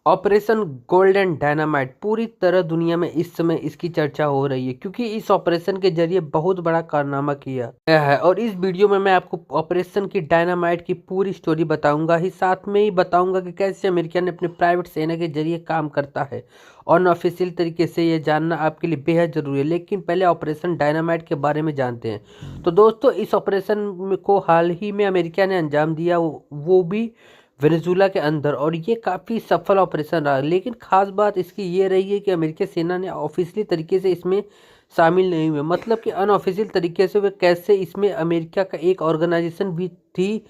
Operation golden dynamite पूरी तरह दुनिया में इस समय इसकी चर्चा हो रही है क्योंकि इस ऑपरेशन के जरिए बहुत बड़ा कारनामा किया गया है। और इस वीडियो में मैं आपको ऑपरेशन की डायनामाइट की पूरी स्टोरी बताऊंगा ही साथ में ही बताऊंगा कि कैसे अमेरिका ने अपने प्राइवेट सेना के जरिए काम करता है। अनऑफिशियल तरीके से ये जानना आपके लिए बेहद जरूरी है, लेकिन पहले ऑपरेशन डायनामाइट के बारे में जानते हैं। तो दोस्तों, इस ऑपरेशन को हाल ही में अमेरिका ने अंजाम दिया, वो भी वेनेजुला के अंदर, और ये काफ़ी सफल ऑपरेशन रहा। लेकिन खास बात इसकी ये रही है कि अमेरिकी सेना ने ऑफिशियली तरीके से इसमें शामिल नहीं हुए, मतलब कि अनऑफिशियल तरीके से वे कैसे इसमें अमेरिका का एक ऑर्गेनाइजेशन भी थी,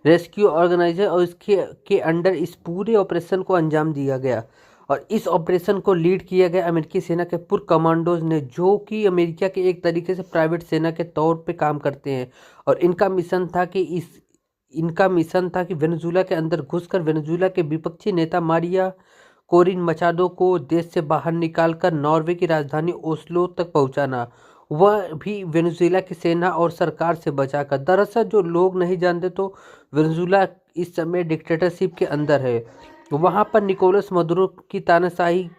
रेस्क्यू ऑर्गेनाइजेशन, और इसके के अंडर इस पूरे ऑपरेशन को अंजाम दिया गया। और इस ऑपरेशन को लीड किया गया अमेरिकी सेना के पूर्व कमांडोज ने, जो कि अमेरिका के एक तरीके से प्राइवेट सेना के तौर पे काम करते हैं। और इनका मिशन था कि वेनेजुला के अंदर घुसकर वेनेजुला के विपक्षी नेता मारिया कोरिन मचादो को देश से बाहर निकालकर नॉर्वे की राजधानी ओस्लो तक पहुंचाना, वह भी वेनेजुला की सेना और सरकार से बचाकर। दरअसल जो लोग नहीं जानते, तो वेनेजुला इस समय डिक्टेटरशिप के अंदर है। वहां पर निकोलस मदुरो की तानाशाही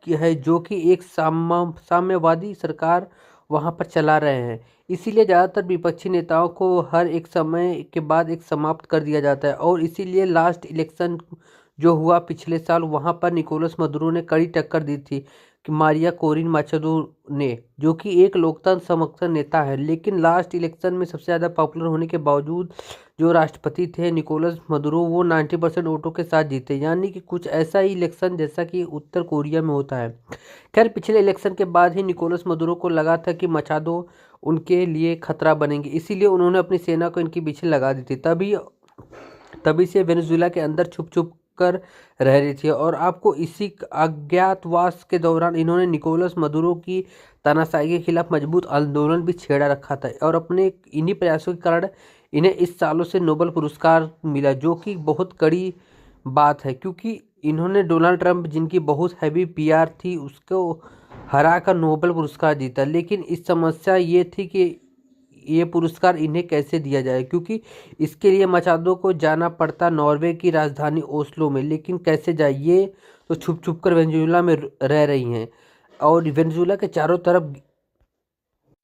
है, जो कि एक साम्यवादी सरकार वहां पर चला रहे हैं। इसीलिए ज़्यादातर विपक्षी नेताओं को हर एक समय के बाद एक समाप्त कर दिया जाता है। और इसीलिए लास्ट इलेक्शन जो हुआ पिछले साल, वहां पर निकोलस मदुरो ने कड़ी टक्कर दी थी कि मारिया कोरिन माचाडो ने, जो कि एक लोकतंत्र समर्थक नेता है। लेकिन लास्ट इलेक्शन में सबसे ज़्यादा पॉपुलर होने के बावजूद जो राष्ट्रपति थे निकोलस मदुरो, वो 90% वोटों के साथ जीते, यानी कि कुछ ऐसा ही इलेक्शन जैसा कि उत्तर कोरिया में होता है। खैर, पिछले इलेक्शन के बाद ही निकोलस मदुरो को लगा था कि मचादो उनके लिए खतरा बनेंगे, इसीलिए उन्होंने अपनी सेना को इनके पीछे लगा दी थी। तभी तभी से वेनेजुला के अंदर छुप छुप कर रह रही थी। और आपको इसी अज्ञातवास के दौरान इन्होंने निकोलस मदुरो की तानाशाही के खिलाफ मजबूत आंदोलन भी छेड़ा रखा था। और अपने इन्हीं प्रयासों के कारण इन्हें इस सालों से नोबेल पुरस्कार मिला, जो कि बहुत कड़ी बात है, क्योंकि इन्होंने डोनाल्ड ट्रंप, जिनकी बहुत हैवी पीआर थी, उसको हरा कर नोबेल पुरस्कार जीता। लेकिन इस समस्या ये थी कि ये पुरस्कार इन्हें कैसे दिया जाए, क्योंकि इसके लिए मचादो को जाना पड़ता नॉर्वे की राजधानी ओस्लो में। लेकिन कैसे जाए, ये तो छुप छुप कर वेनेजुला में रह रही हैं, और वेनेजुला के चारों तरफ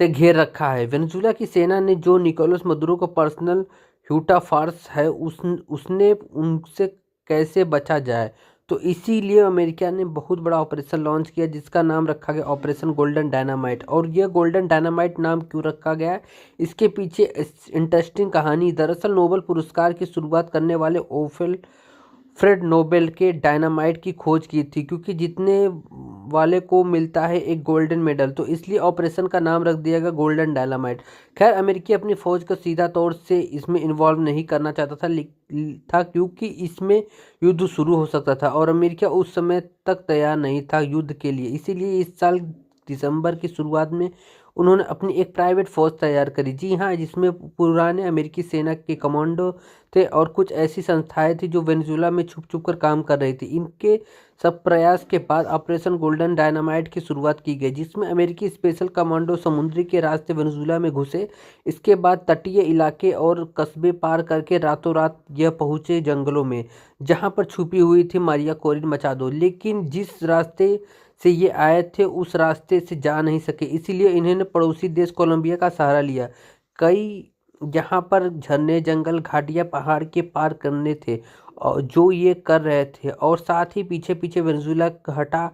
से घेर रखा है। वेनेजुला की सेना ने, जो निकोलस मदुरो को पर्सनल ह्यूटा फार्स है, उसने उनसे कैसे बचा जाए। तो इसीलिए अमेरिका ने बहुत बड़ा ऑपरेशन लॉन्च किया, जिसका नाम रखा गया ऑपरेशन गोल्डन डायनामाइट। और यह गोल्डन डायनामाइट नाम क्यों रखा गया, इसके पीछे इंटरेस्टिंग कहानी। दरअसल नोबेल पुरस्कार की शुरुआत करने वाले फ्रेड नोबेल के डायनामाइट की खोज की थी, क्योंकि जीतने वाले को मिलता है एक गोल्डन मेडल, तो इसलिए ऑपरेशन का नाम रख दिया गया गोल्डन डायनामाइट। खैर, अमेरिकी अपनी फौज को सीधा तौर से इसमें इन्वॉल्व नहीं करना चाहता था क्योंकि इसमें युद्ध शुरू हो सकता था, और अमेरिका उस समय तक तैयार नहीं था युद्ध के लिए। इसीलिए इस साल दिसंबर की शुरुआत में उन्होंने अपनी एक प्राइवेट फौज तैयार करी, जी हाँ, जिसमें पुराने अमेरिकी सेना के कमांडो थे और कुछ ऐसी संस्थाएं थी जो वेनेजुला में छुप छुप कर काम कर रही थी। इनके सब प्रयास के बाद ऑपरेशन गोल्डन डायनामाइट की शुरुआत की गई, जिसमें अमेरिकी स्पेशल कमांडो समुद्री के रास्ते वेनेजुला में घुसे। इसके बाद तटीय इलाके और कस्बे पार करके रातों रात यह पहुंचे जंगलों में, जहां पर छुपी हुई थी मारिया कोरिन मचादो। लेकिन जिस रास्ते से ये आए थे, उस रास्ते से जा नहीं सके, इसीलिए इन्होंने पड़ोसी देश कोलंबिया का सहारा लिया। कई यहाँ पर झरने, जंगल, घाटियाँ, पहाड़ के पार करने थे, और जो ये कर रहे थे। और साथ ही पीछे पीछे वेनेजुला का हटा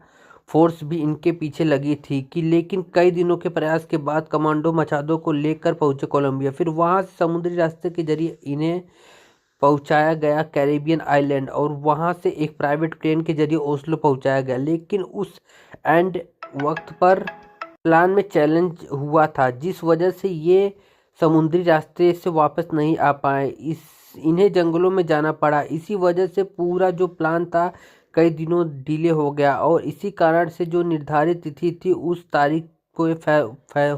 फोर्स भी इनके पीछे लगी थी कि लेकिन कई दिनों के प्रयास के बाद कमांडो मचादो को लेकर पहुंचे कोलंबिया। फिर वहां से समुद्री रास्ते के जरिए इन्हें पहुंचाया गया कैरेबियन आइलैंड, और वहां से एक प्राइवेट प्लेन के जरिए ओस्लो पहुंचाया गया। लेकिन उस एंड वक्त पर प्लान में चैलेंज हुआ था, जिस वजह से ये समुद्री रास्ते से वापस नहीं आ पाए, इन्हें जंगलों में जाना पड़ा। इसी वजह से पूरा जो प्लान था कई दिनों डिले हो गया, और इसी कारण से जो निर्धारित तिथि थी, उस तारीख को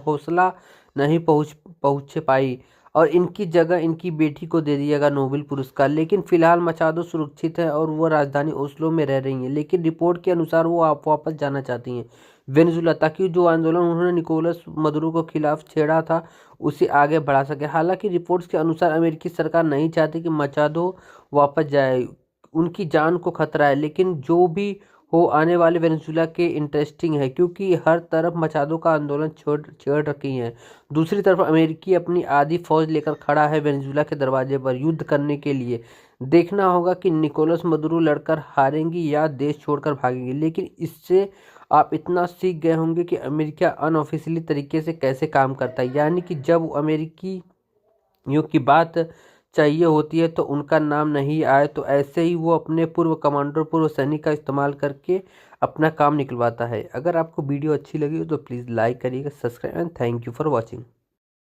हौसला नहीं पहुँच पाई, और इनकी जगह इनकी बेटी को दे दिया गया नोबेल पुरस्कार। लेकिन फिलहाल मचादो सुरक्षित है और वो राजधानी ओस्लो में रह रही हैं। लेकिन रिपोर्ट के अनुसार वो आप वापस जाना चाहती हैं वेनेजुला, ताकि जो आंदोलन उन्होंने निकोलस मदुरो के खिलाफ छेड़ा था उसे आगे बढ़ा सके। हालांकि रिपोर्ट्स के अनुसार अमेरिकी सरकार नहीं चाहती कि मचादो वापस जाए, उनकी जान को खतरा है। लेकिन जो भी हो, आने वाले वेनेजुएला के इंटरेस्टिंग है, क्योंकि हर तरफ मचादो का आंदोलन छेड़ रखी है। दूसरी तरफ अमेरिकी अपनी आधी फौज लेकर खड़ा है वेनेजुएला के दरवाजे पर युद्ध करने के लिए। देखना होगा कि निकोलस मदुरो लड़कर हारेंगी या देश छोड़कर भागेंगी। लेकिन इससे आप इतना सीख गए होंगे कि अमेरिका अनऑफिशियली तरीके से कैसे काम करता है, यानी कि जब अमेरिकी की बात चाहिए होती है तो उनका नाम नहीं आए, तो ऐसे ही वो अपने पूर्व कमांडर, पूर्व सैनिक का इस्तेमाल करके अपना काम निकलवाता है। अगर आपको वीडियो अच्छी लगी हो तो प्लीज़ लाइक करिएगा, subscribe and thank you for watching.